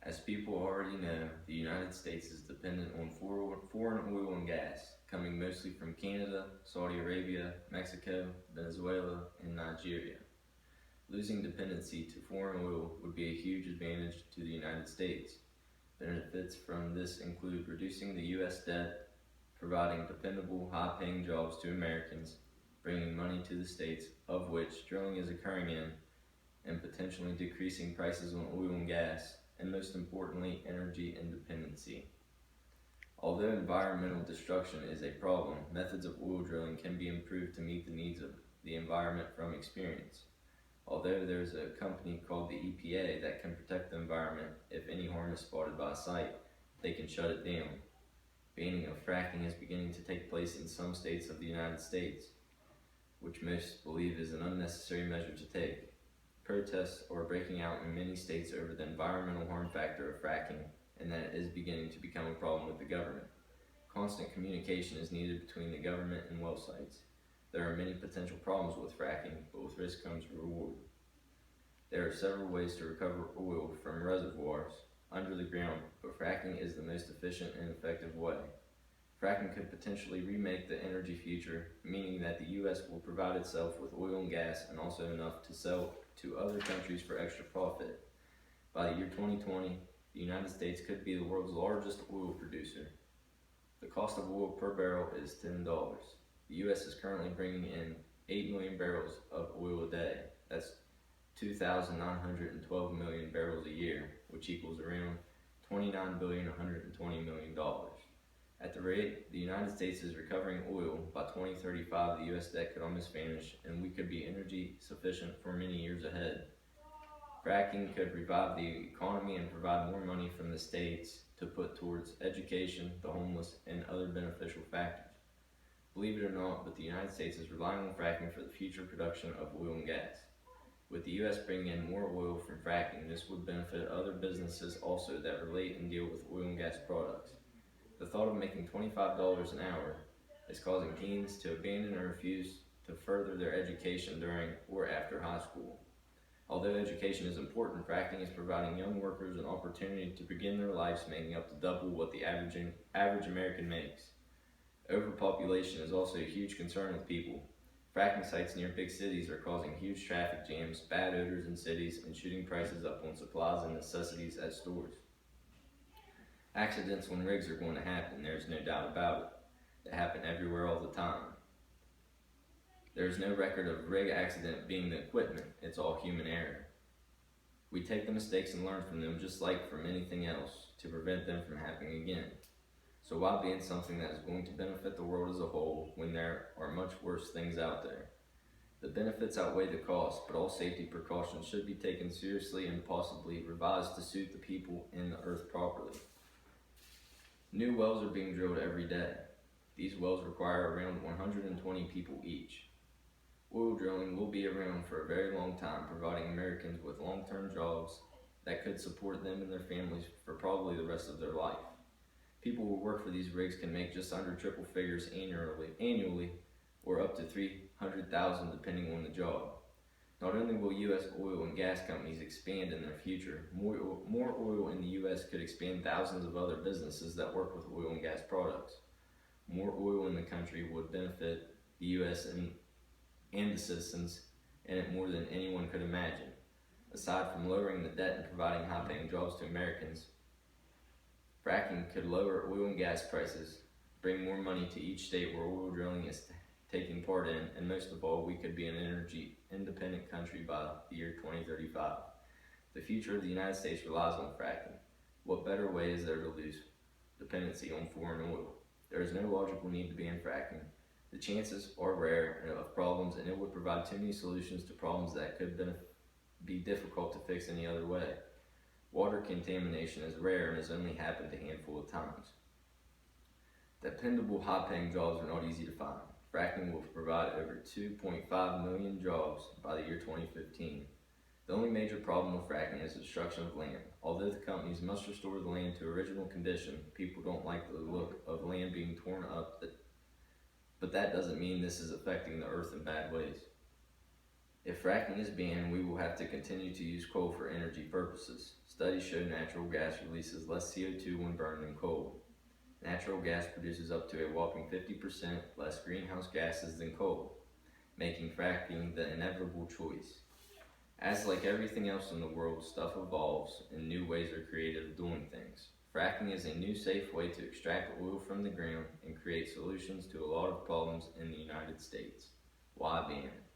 As people already know, the United States is dependent on foreign oil and gas, coming mostly from Canada, Saudi Arabia, Mexico, Venezuela, and Nigeria. Losing dependency to foreign oil would be a huge advantage to the United States. Benefits from this include reducing the U.S. debt, providing dependable, high-paying jobs to Americans, bringing money to the states of which drilling is occurring in, and potentially decreasing prices on oil and gas, and most importantly, energy independency. Although environmental destruction is a problem, methods of oil drilling can be improved to meet the needs of the environment from experience. Although there's a company called the EPA that can protect the environment if any harm is spotted by a site, they can shut it down. Banning of fracking is beginning to take place in some states of the United States, which most believe is an unnecessary measure to take. Protests are breaking out in many states over the environmental harm factor of fracking, and that it is beginning to become a problem with the government. Constant communication is needed between the government and well sites. There are many potential problems with fracking, but with risk comes reward. There are several ways to recover oil from reservoirs under the ground, but fracking is the most efficient and effective way. Fracking could potentially remake the energy future, meaning that the U.S. will provide itself with oil and gas and also enough to sell to other countries for extra profit. By the year 2020, the United States could be the world's largest oil producer. The cost of oil per barrel is $10. The U.S. is currently bringing in 8 million barrels of oil a day. That's 2,912 million barrels a year, which equals around $29,120,000,000. At the rate the United States is recovering oil, by 2035 the U.S. debt could almost vanish and we could be energy sufficient for many years ahead. Fracking could revive the economy and provide more money from the states to put towards education, the homeless, and other beneficial factors. Believe it or not, but the United States is relying on fracking for the future production of oil and gas. With the U.S. bringing in more oil from fracking, this would benefit other businesses also that relate and deal with oil and gas products. The thought of making $25 an hour is causing teens to abandon or refuse to further their education during or after high school. Although education is important, fracking is providing young workers an opportunity to begin their lives making up to double what the average American makes. Overpopulation is also a huge concern with people. Fracking sites near big cities are causing huge traffic jams, bad odors in cities, and shooting prices up on supplies and necessities at stores. Accidents on rigs are going to happen, there's no doubt about it. They happen everywhere all the time. There is no record of rig accident being the equipment, it's all human error. We take the mistakes and learn from them just like from anything else to prevent them from happening again. So why ban something that is going to benefit the world as a whole when there are much worse things out there? The benefits outweigh the cost, but all safety precautions should be taken seriously and possibly revised to suit the people and the earth properly. New wells are being drilled every day. These wells require around 120 people each. Oil drilling will be around for a very long time, providing Americans with long-term jobs that could support them and their families for probably the rest of their life. People who work for these rigs can make just under triple figures annually, or up to $300,000 depending on the job. Not only will U.S. oil and gas companies expand in their future, more oil in the U.S. could expand thousands of other businesses that work with oil and gas products. More oil in the country would benefit the U.S. and the citizens in it more than anyone could imagine. Aside from lowering the debt and providing high-paying jobs to Americans, fracking could lower oil and gas prices, bring more money to each state where oil drilling is taking part in, and most of all, we could be an energy independent country by the year 2035. The future of the United States relies on fracking. What better way is there to lose dependency on foreign oil? There is no logical need to ban fracking. The chances are rare of problems, and it would provide too many solutions to problems that could be difficult to fix any other way. Water contamination is rare and has only happened a handful of times. Dependable, high-paying jobs are not easy to find. Fracking will provide over 2.5 million jobs by the year 2015. The only major problem with fracking is the destruction of land. Although the companies must restore the land to original condition, people don't like the look of land being torn up, but that doesn't mean this is affecting the earth in bad ways. If fracking is banned, we will have to continue to use coal for energy purposes. Studies show natural gas releases less CO2 when burned than coal. Natural gas produces up to a whopping 50% less greenhouse gases than coal, making fracking the inevitable choice. As like everything else in the world, stuff evolves and new ways are created of doing things. Fracking is a new safe way to extract oil from the ground and create solutions to a lot of problems in the United States. Why ban it?